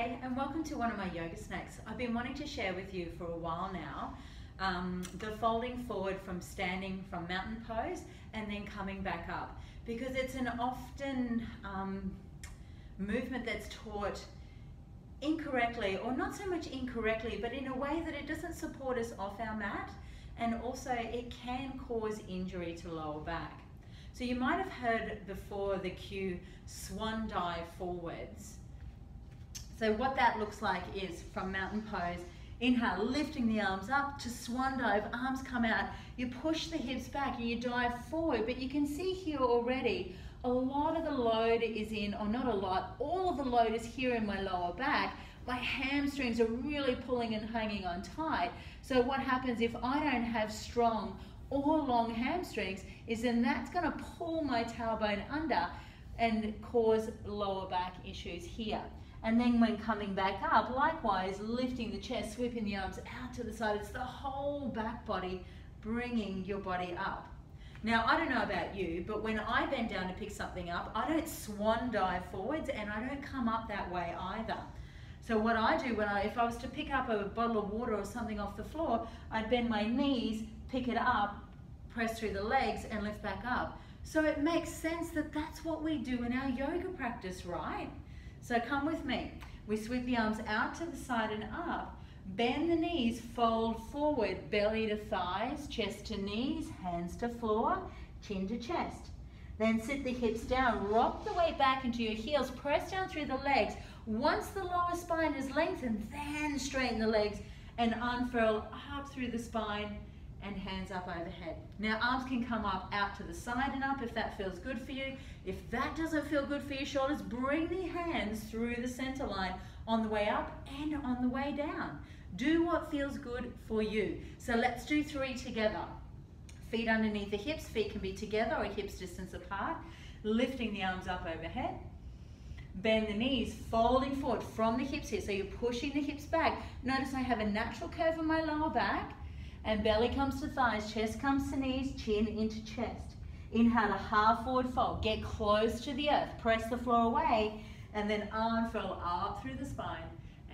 Namaste and welcome to one of my yoga snacks. I've been wanting to share with you for a while now the folding forward from standing from mountain pose and then coming back up, because it's an often movement that's taught incorrectly, or not so much incorrectly, but in a way that it doesn't support us off our mat, and also it can cause injury to lower back. So you might have heard before the cue Swan Dive forwards. So what that looks like is from mountain pose, inhale, lifting the arms up to Swan Dive, arms come out, you push the hips back and you dive forward, but you can see here already a lot of the load is in, or not a lot, all of the load is here in my lower back. My hamstrings are really pulling and hanging on tight. So what happens if I don't have strong or long hamstrings is then that's going to pull my tailbone under and cause lower back issues here. And then when coming back up, likewise, lifting the chest, sweeping the arms out to the side. It's the whole back body bringing your body up. Now, I don't know about you, but when I bend down to pick something up, I don't swan dive forwards and I don't come up that way either. So what I do if I was to pick up a bottle of water or something off the floor, I'd bend my knees, pick it up, press through the legs and lift back up. So it makes sense that that's what we do in our yoga practice, right? So come with me. We sweep the arms out to the side and up, bend the knees, fold forward, belly to thighs, chest to knees, hands to floor, chin to chest. Then sit the hips down, rock the weight back into your heels, press down through the legs. Once the lower spine is lengthened, then straighten the legs and unfurl up through the spine and hands up overhead. Now arms can come up out to the side and up if that feels good for you. If that doesn't feel good for your shoulders, bring the hands through the center line on the way up and on the way down. Do what feels good for you. So let's do 3 together. Feet underneath the hips, feet can be together or hips distance apart. Lifting the arms up overhead. Bend the knees, folding forward from the hips here. So you're pushing the hips back. Notice I have a natural curve in my lower back. And belly comes to thighs, chest comes to knees, chin into chest. Inhale, a half forward fold. Get close to the earth. Press the floor away. And then unfurl up through the spine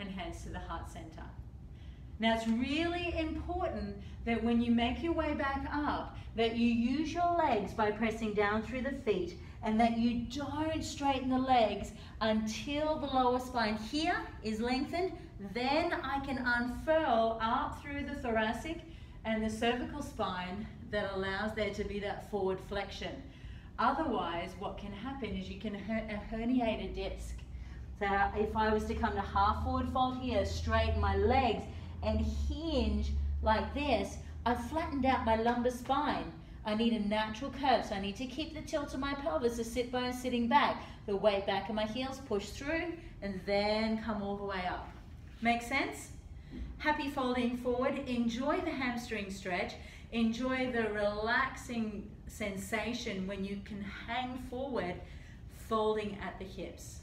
and hands to the heart center. Now it's really important that when you make your way back up, that you use your legs by pressing down through the feet, and that you don't straighten the legs until the lower spine here is lengthened. Then I can unfurl up through the thoracic and the cervical spine that allows there to be that forward flexion. Otherwise, what can happen is you can herniate a disc. So if I was to come to half forward fold here, straighten my legs and hinge like this, I've flattened out my lumbar spine. I need a natural curve, so I need to keep the tilt of my pelvis, the sit bone sitting back, the weight back of my heels, push through, and then come all the way up. Make sense? Happy folding forward. Enjoy the hamstring stretch. Enjoy the relaxing sensation when you can hang forward, folding at the hips.